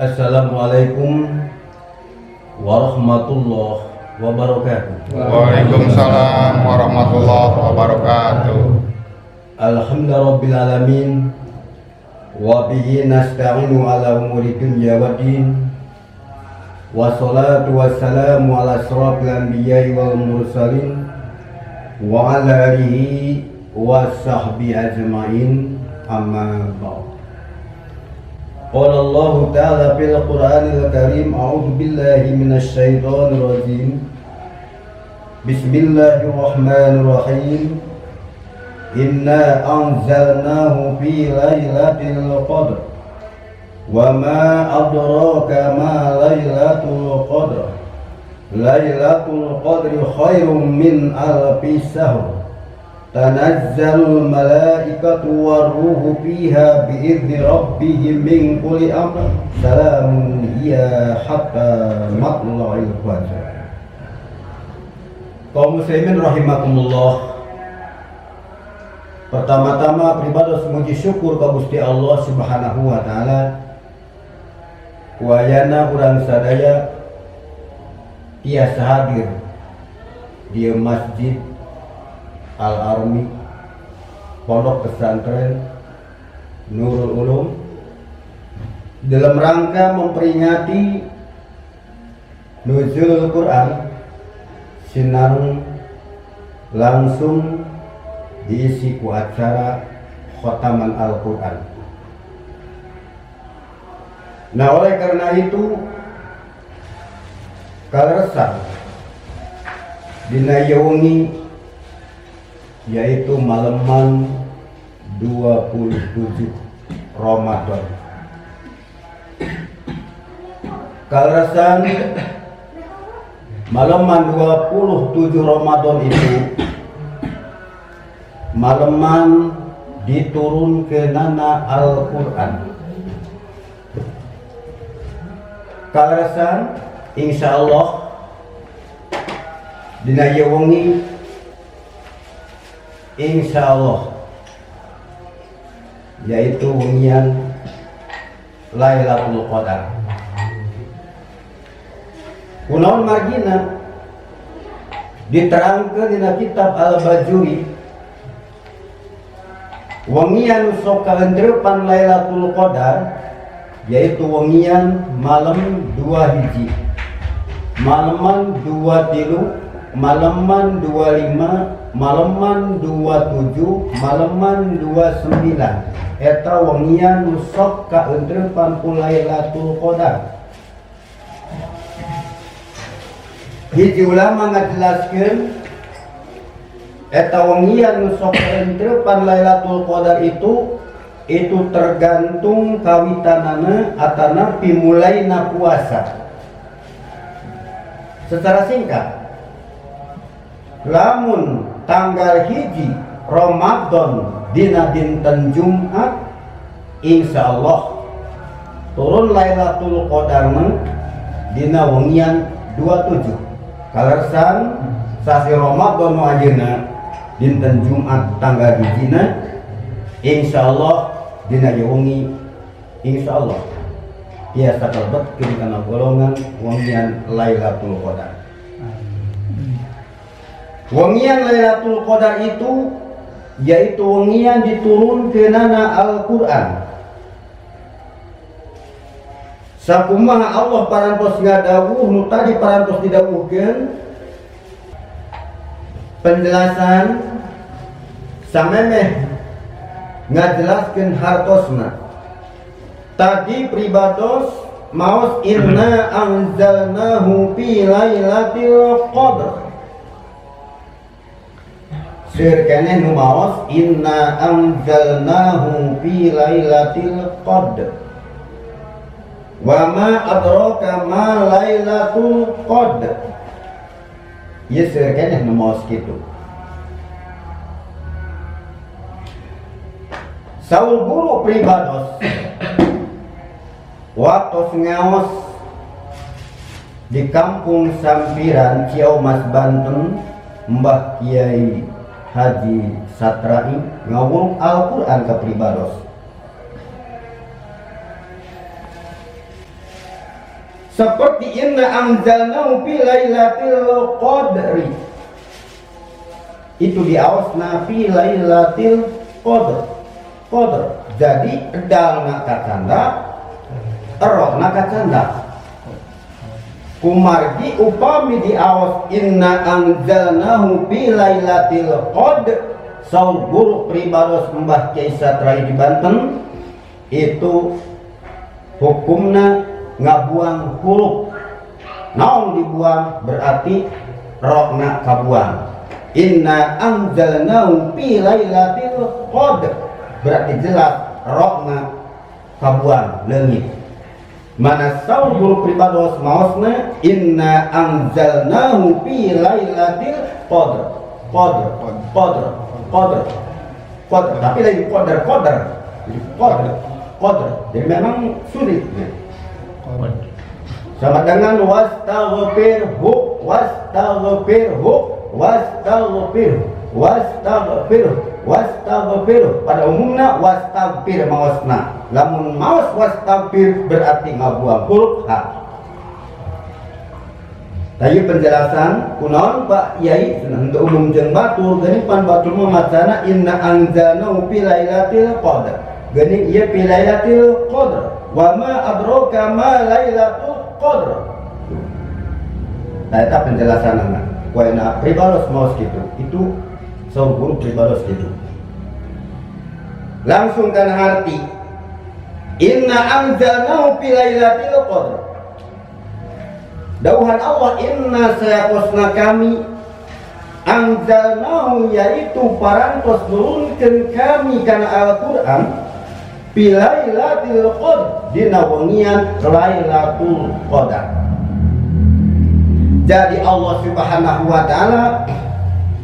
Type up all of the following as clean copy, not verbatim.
Assalamualaikum warahmatullahi wabarakatuh. Waalaikumsalam warahmatullahi wabarakatuh. Alhamdulillahirabbil alamin wa bihi nasta'inu ala umuri dunya waddin. Wassalatu wassalamu ala asyrafil anbiya'i wal mursalin wa ala alihi wa sahbihi ajma'in, amma ba'd. Qala Allah ta'ala fil Qur'anil Karim, a'udzu billahi minasy syaithanir rajim. Bismillahirrahmanirrahim. Inna anzalnahu fi lailatul qadr. Wa ma adraka ma lailatul qadr. Lailatul qadri khairum min alfi syahr. Tanazzalul malaikatu warruhu fiha bi'izni rabbihim min kulli amr. Salamun hiya hatta matla'il fajr. Kaum muslimin rahimakumullah. Pertama-tama pribados muji syukur ka Gusti Allah Subhanahu wa taala. Wayana urang sadaya tiasa hadir di Masjid Al-Armi, Pondok Pesantren Nurul Ulum, dalam rangka memperingati Nuzulul Quran, sinarung langsung diisi ku acara khotaman Al-Quran. Nah, oleh karena itu kaleresan dina yaumi, yaitu malaman 27 Ramadan. Kaleresan malaman 27 Ramadan itu malaman diturunkeunana Al-Quran. Kaleresan insyaallah dina ieu wengi insyaallah yaitu wengian Lailatul Qadar. Kunaon margina diterangkeun dina kitab Al-Bajuri, wengian sok kaenteupan Lailatul Qadar yaitu wengian malam 2 hiji, malaman 23, malaman 25, malaman 27, malaman 29. Eta wengian nu sok kaenteupan ku Lailatul Qadar. Hiji ulama ngajelaskeun eta wengian nu sok kaenteupan Lailatul Qadar itu tergantung kawitanana atana pimulaina puasa. Secara singkat, lamun tanggal hiji Ramadan dina dinten Jumat, insyaallah turun Lailatul Qadar dina wengian 27. Kaleresan sasi Ramadan nu ajeuna dinten Jumat tanggal hijina, insyaallah dina wengi insyaallah tiasa kalebetkeun kana golongan wengian Lailatul Qadar. Wengian Lailatul Qadar itu yaitu wengian diturunkeunana Al-Qur'an. Sakumaha Allah parantos ngadawuh nu tadi parantos didawuhkeun, penjelasan samemeh ngajelaskeun hartosna. Tadi pribados maos inna anzalnahu fi lailatul qadr. Seur keneh nu maos inna anzalnahu fi lailatul qadr. Wa ma adraka ma lailatul qadr. Ieu seur keneh nu maos kitu. Saul guru pribados waktu ngaos di Kampung Sampiran, Ciamas, Banten, Mbah Kiai Haji Satrai ngawung Al-Quran ke pribados. Seperti inna anzalnahu fi lailatul qadri. Itu diaosna fi lailatul qadr. Jadi edalna kacanda, erokna kacanda. Kumargi upami diaos inna anzalnahu fi lailatul qadr. Saur guru pribados Mbah Kiai Satrai di Banten itu hukumna ngabuang huruf. Naon dibuang berarti rokna kabuang. Inna anzalnahu fi lailatul qadr berarti jelas rokna kabuang leungit. Mana saur guru pribados maosna inna anzalnahu fi lailatul qadr. Tapi lagi qadr. Jadi memang sulit. Sama dengan wastaghfir. Pada umumnya wastaghfir maosna. Lamun maos wastaghfir berarti ngabuang huruf H. Tadi penjelasan kunaon Pak Yai untuk umum jeung batur geuning pan batur mah macana inna anzalnahu fi lailatul qadr. Geuning ieu fi lailatul qadr. Wa ma adraka ma lailatul qadr. Nah, eta penjelasanna. Kuena pribados maos kitu. Itu saur guru pribados kitu. Langsung kana arti. Inna anzalnahu fi lailatul qadr. Dauhan Allah inna sayaqosna kami anzalnahu yaitu parantos nurunkeun kami kana Al-Qur'an fi lailatul qadr dina wengian Lailatul Qadar. Jadi Allah Subhanahu wa taala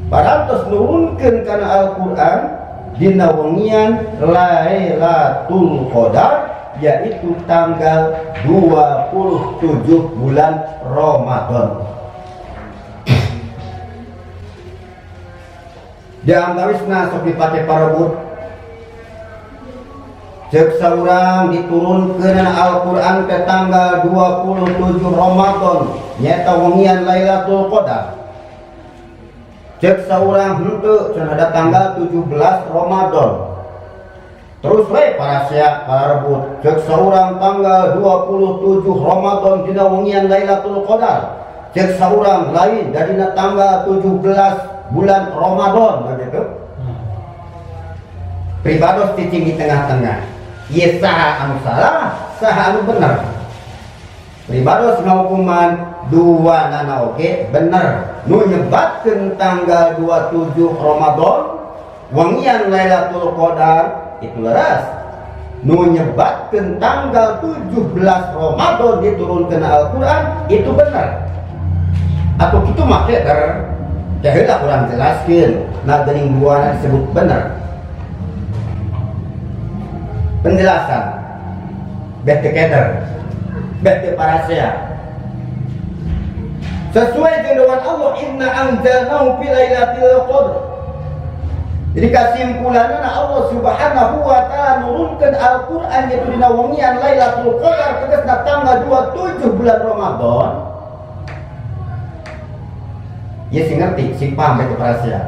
parantos nurunkeun kana Al-Qur'an dina wengian Lailatul Qadar yaitu tanggal 27 bulan Ramadan. Diantawisna sok dipake parebut cek saurang diturunkeun Al-Qur'an ke tanggal 27 Ramadan nyaeta wengian Lailatul Qadar. Cek saurang henteu cenah ada tanggal 17 Ramadan. Terus para sia rebut cek saurang tanggal 27 Ramadan dina wengian Lailatul Qadar. Cek saurang lain dadina tanggal 17 bulan Ramadan begitu. Pribados cicing di tengah-tengah. Ieu saha anu salah, saha anu bener. Pribados ngahukuman dua nana oge bener. Nu nyebatkeun tanggal 27 Ramadan wengian Lailatul Qadar itu leras. Nu nyebatkeun tanggal 17 Ramadan diturunkeun Al-Qur'an itu benar. Atau kitu make heula urang jelaskeun na geuning duana disebut benar. Penjelasan beh teu keder, beh teu parasea. Sesuai dengan Allah inna anzalnahu fi lailatul qadr. Jadi kesimpulannya Allah Subhanahu wa taala nurunkeun Al-Qur'an yaitu dina wengian Lailatul Qadar tegasna tanggal 27 bulan Ramadan. Ya sing ngerti, sing paham itu rahasia.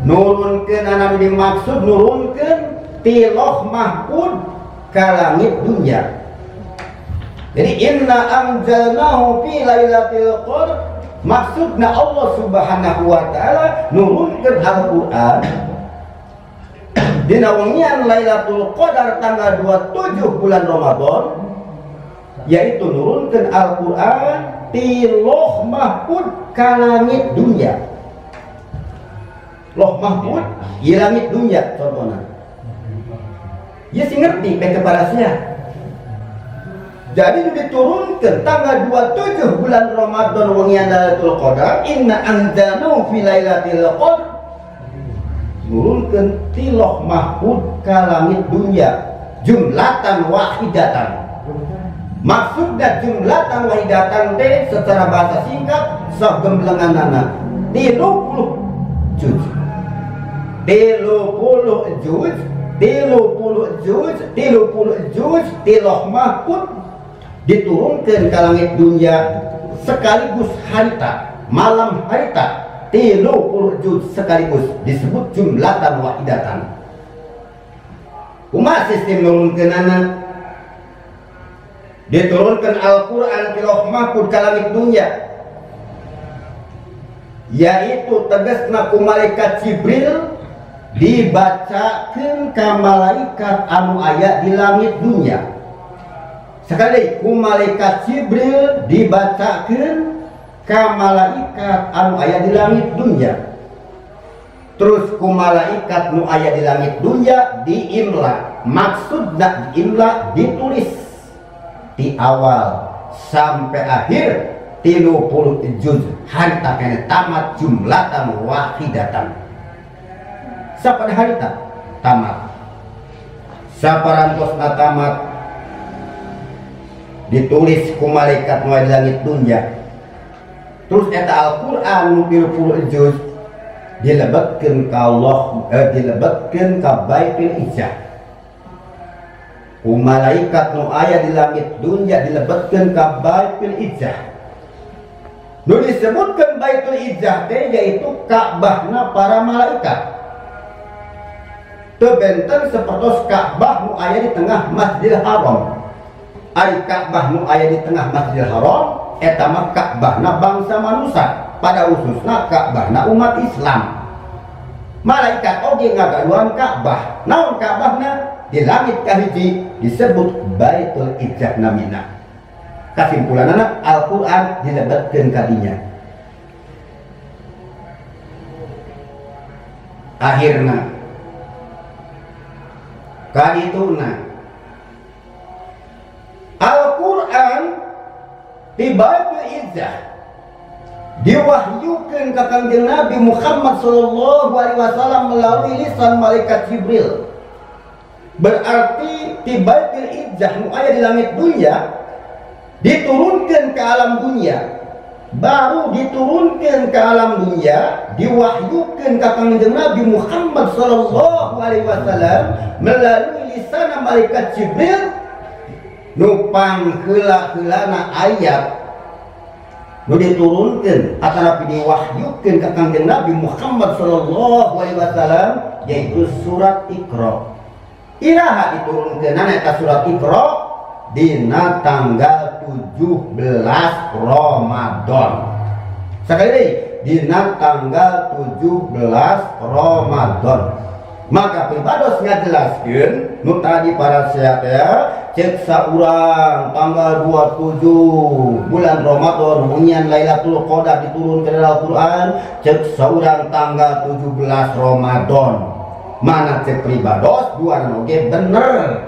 Nurunkeun anu dimaksud nurunkeun ti Lauh Mahfuz ka langit dunya. Jadi inna anzalnahu fi lailatul qadr maksudna Allah Subhanahu wa taala nurunkeun Al-Qur'an dina wengian Lailatul Qadar tanggal 27 bulan Ramadan yaitu nurunkeun Al-Qur'an ti Lauh Mahfuz ka langit dunya. Lauh Mahfuz di langit dunya contohna. Ya sing ngerti bae kepada saya. Jadi diturunkan tanggal 27 bulan Ramadan wengian Lailatul Qadar inna anzalnahu fi lailatul qadr nurunkeun ti Lauh Mahfuz ka langit dunya jumlatan wahidatan. Maksudna jumlatan wahidatan teh secara bahasa singkat sagemblenganana 30 juz. 30 juz ti Lauh Mahfuz diturunkan ke langit dunia sekaligus harita, malam harita 30 juz sekaligus disebut jumlatan wahidatan. Kumaha sistem nurunkeunana? Diturunkan Al-Quran ke lauh mahfuz ke langit dunia, yaitu tegasna ku malaikat Jibril dibacakeun ka malaikat anu aya di langit dunia. Sekali ku malaikat Jibril dibacakeun ka malaikat anu aya di langit dunia. Terus ku malaikat nu aya di langit dunia diimla. Maksudna diimla ditulis di awal sampai akhir 30 juz harita kene tamat jumlatan wahidatan. Sapada harita tamat, saparantosna tamat ditulis ku malaikat nu aya di langit dunia. Terus eta Al-Qur'an nu 30 juz dilebetkeun ka Allah, dilebetkeun ka Baitul Izzah. Ku malaikat nu aya di langit dunia dilebetkeun ka Baitul Izzah. Nu disebutkeun Baitul Izzah teh yaitu Ka'bahna para malaikat. Teu benten sapertos Ka'bah nu aya di tengah Masjidil Haram. Ari Ka'bah nu aya di tengah Masjidil Haram eta mah Ka'bahna bangsa manusia, pada khususna Ka'bahna umat Islam. Malaikat oge ngagaduhan Ka'bah. Naon Ka'bahna? Di langit kahiji disebut Baitul Izzah namina. Kasimpulanana Al-Qur'an dilebetkeun ka dinya. Akhirna kadituna Al-Qur'an di Baitul Izzah diwahyukeun ka Kangjeng Nabi Muhammad sallallahu alaihi wasallam melalui lisan malaikat Jibril. Berarti di Baitul Izzah nu aya di langit dunia diturunkan ke alam dunia, baru diturunkan ke alam dunia, diwahyukan ke Kangjeng Nabi Muhammad sallallahu alaihi wasallam melalui lisan malaikat Jibril nu pangheula-heulana ayat nu diturunkan atau diwahyukan ke Kangjeng Nabi Muhammad sallallahu alaihi wasallam yaitu surat Iqra. Iraha diturunkeun eta surat Iqra dina tanggal 17 Ramadan. Sekali deui, dina tanggal 17 Ramadan. Maka pribados ngajelaskeun nu tadi para sehat ya, cek saurang tanggal 27 bulan Ramadan bunyian Lailatul Qadar diturunkeun Al-Qur'an, cek saurang tanggal 17 Ramadan. Mana cek pribados dua oge bener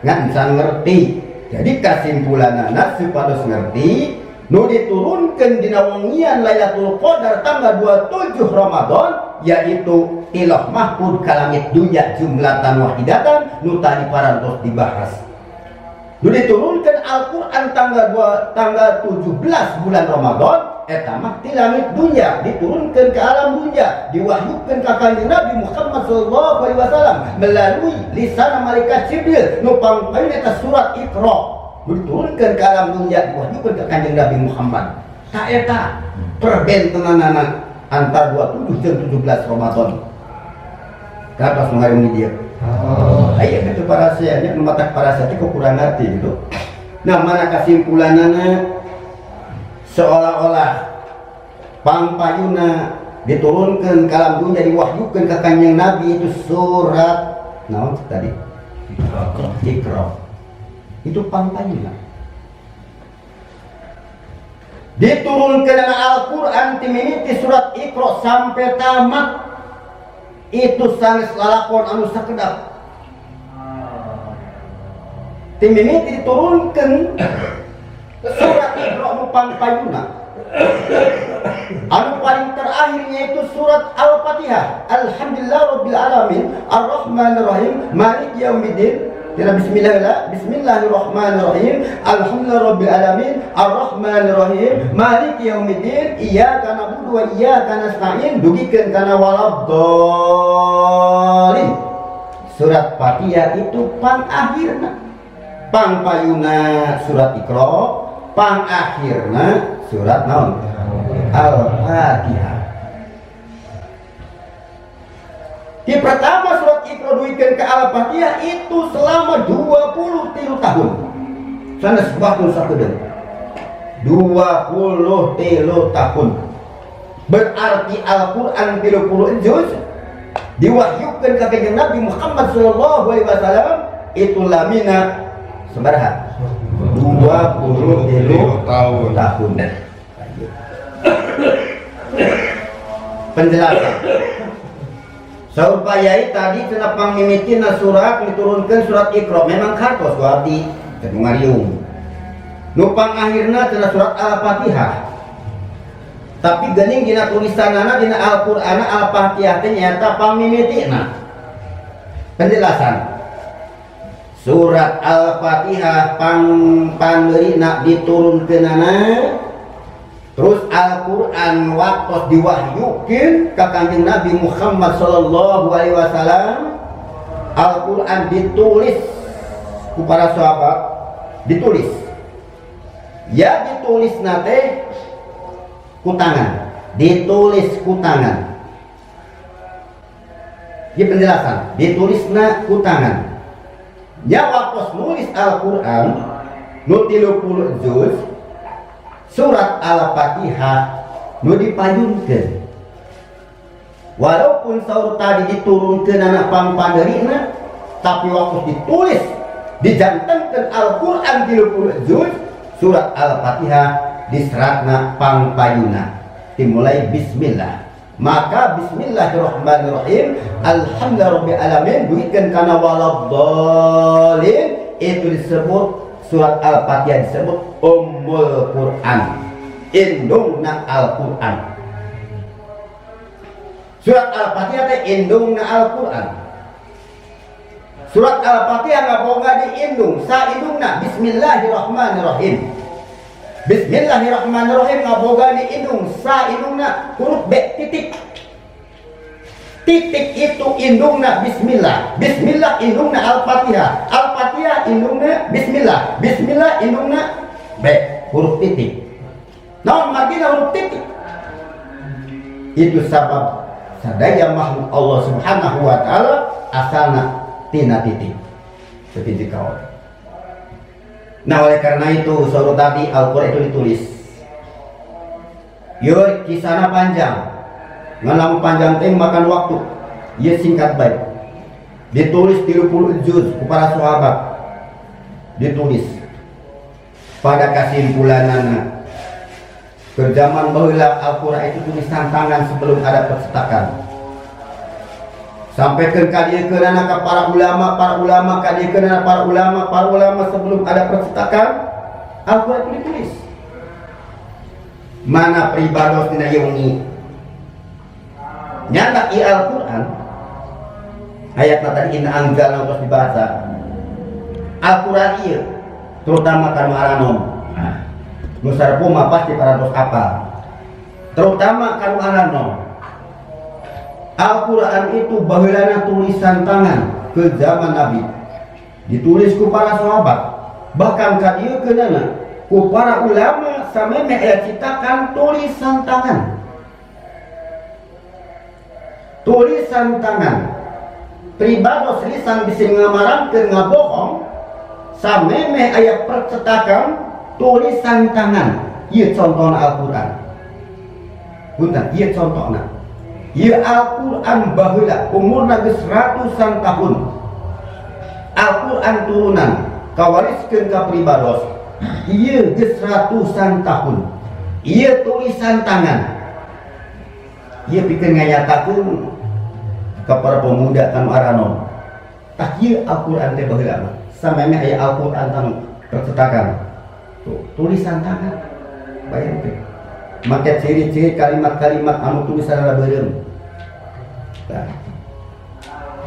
nggak bisa ngerti. Jadi kesimpulanana supados ngerti nu diturunkeun dina wengian Lailatul Qadar tanggal 27 Ramadan yaitu ilah mahfud ka langit dunya jumlatan wahidatan nu tadi parantos dibahas. Nu diturunkeun Al-Qur'an tanggal 17 bulan Ramadan eta mah di langit dunia diturunkan ke alam dunia, diwahyukeun ka Kanjeng Nabi Muhammad sallallahu alaihi wasallam melalui lisan malaikat Jibril nu pangpaeun eta surat Iqra diturunkan ke alam dunia, diwahyukeun ka Kanjeng Nabi Muhammad. Ta eta perbentenanana antar 27 dan 17 Ramadan. Kados ngareung dia. Aya kitu para saya nu matak para saya kurang ngerti gitu. Nah, mana kesimpulanana seolah-olah pangpayuna diturunkan ke alam dunia diwahyukeun ka Kanjeng Nabi itu surat naon tadi? Iqra. Itu pangpayuna. Diturunkan Al-Qur'an timimiti surat Iqra sampai tamat itu sanes lalakon anu sakedap. Timimiti diturunkan surat Iqra nu pangpayuna. Anu paling terakhirnya itu surat Al-Fatihah. Alhamdulillahirabbil alamin, Ar-Rahmanir Rahim, Maliki Yaumiddin. Bismillahirrahmanirrahim. Alhamdulillahirabbil alamin, Ar-Rahmanir Rahim, Maliki Yaumiddin. Iyyaka na'budu wa iyyaka nasta'in. Dugikeun kana waladdallin. Surat Fatihah itu pang akhirna. pangpayuna surat Iqra, pangakhirna surat naon? Al-Fatihah. Di pertama surat Iqra duikeun ke Al-Fatihah itu selama 23 tahun. Sanes waktu sakedeung. 23 tahun. Berarti Al-Qur'an 30 juz diwahyukeun ka kanjeng Nabi Muhammad sallallahu alaihi wasallam itu lamina sabaraha 23 tahun. Penjelasan. Saur Payai tadi cenah pangmimitina surat diturunkeun surat Iqra memang kartos wardi teu ngariung. Nu pangakhirna cenah surat Al-Fatihah. Tapi geuning dina tulisanana dina Al-Qur'an Al-Fatihah teh nyata pangmimitina. Penjelasan. Surat Al-Fatihah pandeurina diturunkeunana terus Al-Qur'an waktu diwahyukeun ka Kanjeng Nabi Muhammad sallallahu alaihi wasallam. Al-Qur'an ditulis ku para sahabat, ditulis. Ya ditulis nate ku tangan, ditulis ku tangan. Ieu penjelasan, ditulisna ku tangan. Ya waktu nulis Al-Qur'an nu 30 juz surat Al-Fatihah nu dipayunkeun. Walaupun saur tadi diturunkeun anak pangpandeurina, tapi waktu ditulis dijantankeun Al-Qur'an 30 juz surat Al-Fatihah diseratna pangpayuna dimulai bismillah. Maka bismillahirrahmanirrahim alhamdulillahirabbil alamin duikeun kana waladhdallin itu disebut surat Al-Fatihah disebut Ummul Quran, indungna Al-Quran. Surat Al-Fatihah teh indungna Al-Quran. Surat Al-Fatihah ngaboga di indung, saindungna bismillahirrahmanirrahim. Bismillahirrahmanirrahim ngaboga di indung, saindungna huruf B titik. Titik itu indungna bismillah. Bismillah indungna Al-Fatihah. Al-Fatihah indungna bismillah. Bismillah indungna B huruf titik. Naon margina huruf titik? Itu sabab sadaya makhluk Allah Subhanahu wa taala asalna tina titik. Seperti kawan. Nah oleh karena itu saudara tadi Al-Qur'an itu ditulis. Yo kisahna panjang. Ngalamu panjang teh makan waktu. Ieu singkat baik. Ditulis 30 juz ku para sahabat. Ditulis. Pada kesimpulanana ke zaman baheula Al-Qur'an itu tulisan tangan sebelum ada percetakan. Sampai ke kadiekeunana ka para ulama kadiekeunana para ulama sebelum ada percetakan Al-Qur'an itu ditulis. Mana pribados dina yeungi nyata ieu Al-Qur'an ayatna tadi inna anzalna terus dibaca Al-Qur'an ieu terutama kanu aranom nu sarpo mah pasti parantos apa terutama kanu aranom. Al-Qur'an itu baheulana tulisan tangan ke zaman Nabi ditulis ku para sahabat bahkan kadiekeunana ku para ulama sameme aya citakan tulisan tangan. Tulisan tangan pribados lisan bisa ngamarangkeun ngabohong sameme aya percetakan tulisan tangan. Ieu contohna Al-Qur'an. Punten, ieu contohna. Ieu Al-Qur'an baheula umurna geus ratusan tahun. Al-Qur'an turunan kawariskeun ka pribados. Ieu geus ratusan tahun. Ieu tulisan tangan. Ieu pikeun nganyatakeun ka para pemuda kanu aranom. Tah ieu Al-Qur'an teh baheula sameme aya Al-Qur'an tanu percetakan. Tuh, tulisan tangan. Bayangkeun. Make ciri-ciri kalimat-kalimat anu tulisanna beureum. Nah.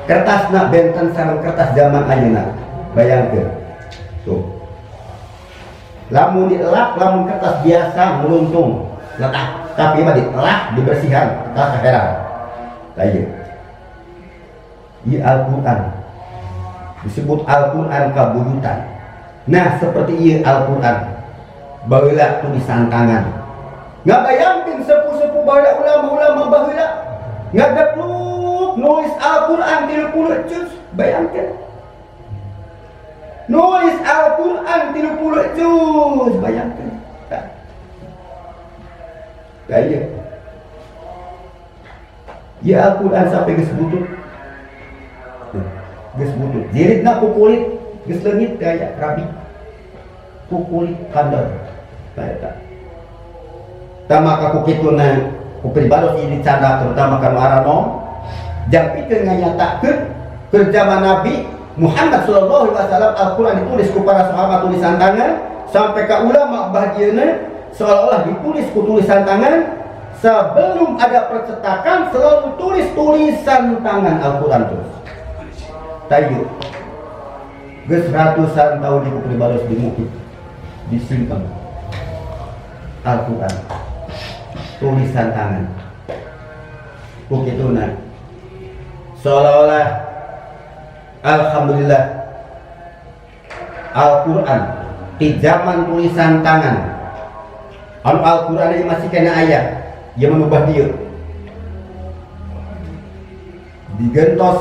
Kertasna benten sareng kertas zaman ayeuna. Bayangkeun. Tuh. Lamun dielak, lamun kertas biasa meluntung, letak. Tapi mah ditelak, dibersihan, tak heran. Lah ieu. Ieu Al-Qur'an. Disebut Al-Qur'an kabuyutan. Nah seperti iya Al-Quran baheula tulisan tangan. Nggak bayangin sepuh-sepuh baheula ulama-ulama baheula ngadakluk nulis Al-Quran 30 juz. Bayangkan nulis Al-Quran 30 juz. Bayangkan kayak ya Al-Quran sampai geus butut. Geus butut. Jiridna ku kulit geus leungit kayak rabi. Ku kulit kandel. Kayak tak. Tamaka ku kituna ku pribados ini canda terutama kanu arano jang pikeun nganyatakeun keur zaman Nabi Muhammad sallallahu alaihi wasallam Al-Quran ditulis ku para sahabat tulisan tangan sampai ka ulama bahagiana seolah-olah ditulis ku tulisan tangan. Sebelum ada percetakan selalu tulis tulisan tangan Al-Quran terus. Tayu geus ratusan tahun di pribados di mukit disimpan Al-Quran tulisan tangan. Bukituna seolah-olah alhamdulillah Al-Quran di zaman tulisan tangan. Al-Quran ini masih kena ayat yang mengubah dia digentos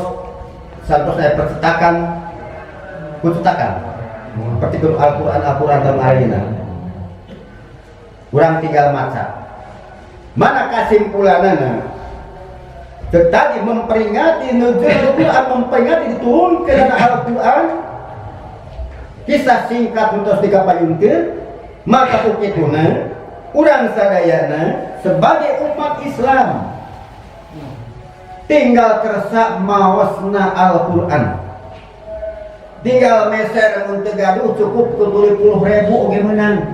santos saya percetakan seperti Al-Quran dalam arena kurang tinggal maca mana kesimpulanana tadi memperingati nuzul Al-Quran memperingati diturunkan Al-Quran kisah singkat untuk dikapayunkeun maka ukituna urang sadayana sebagai umat Islam tinggal kersa maosna Al-Quran tinggal meser untuk gaduh cukup ke 20.000 oge menang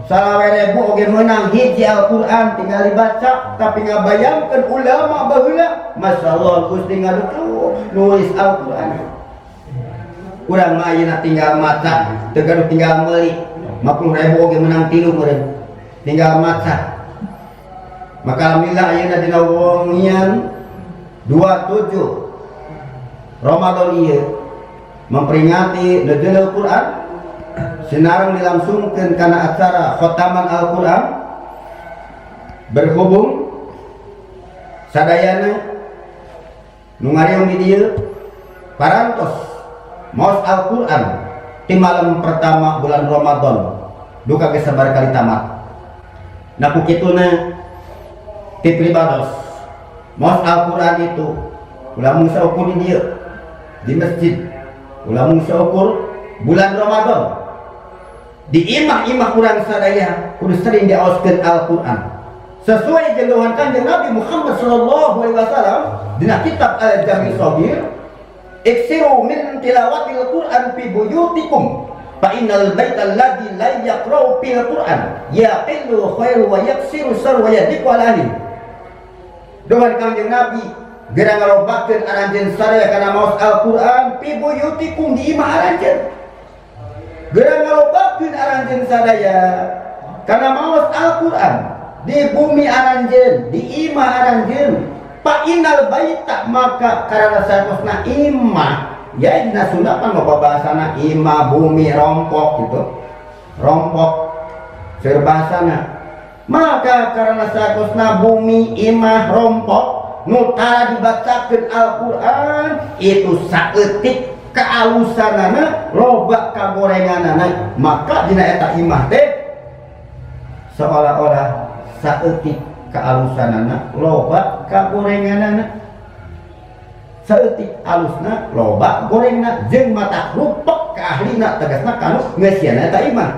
20.000 oge menang hiji Al-Quran tinggal dibaca tapi ngabayangkeun ulama baheula Masya Allah Gusti ngaduh nulis Al-Quran urang mah ayeuna tinggal maca teu gaduh tinggal meuli 50.000 oge menang 3 meureun tinggal maca maka alhamdulillah ayeuna dina wongian 27 Ramadan ieu memperingati nuzul Al-Quran sinareng dilangsungkeun kana acara khotaman Al-Quran berhubung sadayana nu ngariung di dieu parantos maos Al-Quran di malam pertama bulan Ramadan duka geus sabar kali tamat. Nah kukituna ti pribados maos Al-Quran itu ulah mung saukur di dieu di masjid ulah mung saukur bulan Ramadan di imah-imah urang sadaya kudu sering diaoskeun Al-Quran sesuai jeung Kanjeng Nabi Muhammad sallallahu alaihi wasallam dina kitab Al-Jami' Shaghir iksiru min tilawatil Quran fi buyutikum fa innal baita alladzi la yaqra'u fil Quran yaqillu khairu wa yaksiru sar wa yadiqu alaihi. Dengan Kanjeng Nabi gerang ngarobakeun aranjeun sadaya kana maos Al-Quran fi buyutikum di imah aranjeun. Gerang ngarobakeun aranjeun sadaya kana maos Al-Quran di bumi aranjeun, di imah aranjeun. Fa innal baita maka karana saeutosna imah ya dina Sunda kan loba bahasana imah bumi rompok gitu rompok seur bahasana maka karena saeutosna bumi imah rompok nu tara dibacakeun Al-Quran itu saeutik kaalusanana loba kagorenganana maka dina eta imah teh seolah-olah saeutik kaalusanana loba kagorenganana saeutik alusna loba gorengna jeung mata rupek ka ahlina tegasna kanu ngeusiana eta imah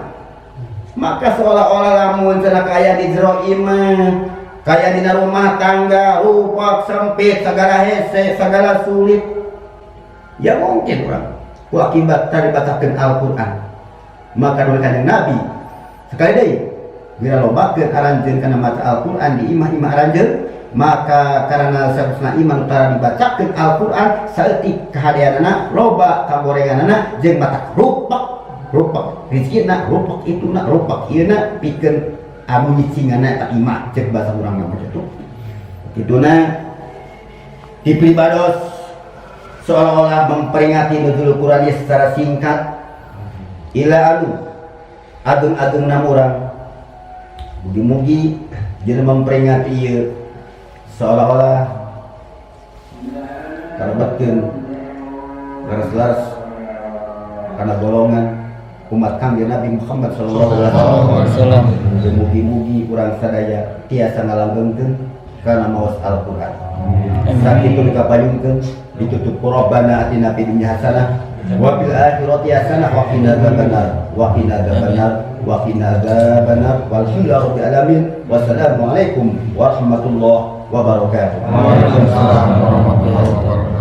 maka seolah-olah lamun cenah kaya di jero imah kaya dina rumah tangga rupak sempit sagala hese sagala sulit ya mungkin urang ku akibat tadi bacakeun Al-Quran maka dulu Kanjeng Nabi sekali deui bila lobakeun aranjeun kana maca Al-Quran di imah-imah aranjeun maka karena saeutosna iman utara dibacakeun Al-Quran saeutik kahadeanana loba kagorenganana jeung mata rupak rizkina rupak ituna rupak ieuna pikeun anu nyicingana eta imah cek bahasa urang mah kitu kituna di pribados seolah-olah memperingati nuzul Quran secara singkat ila anu adung-adung namurang mugi-mugi jeung memperingati ieu seolah-olah karebatkeun laras-laras karena golongan umat kami Nabi Muhammad sallallahu alaihi wasallam. Mugi-mugi urang sadaya tiasa ngalanggengkeun kana maos Al-Qur'an. Sakitu dikapayungkeun ditutup Rabbana atina fid dunya hasanah wa fil akhirati hasanah wa qina adzabannar wa qina adzabannar wa qina adzabannar walhamdulillahi rabbil alamin. Wassalamu alaikum warahmatullahi wabarakatuh. Waalaikumsalam warahmatullahi wabarakatuh.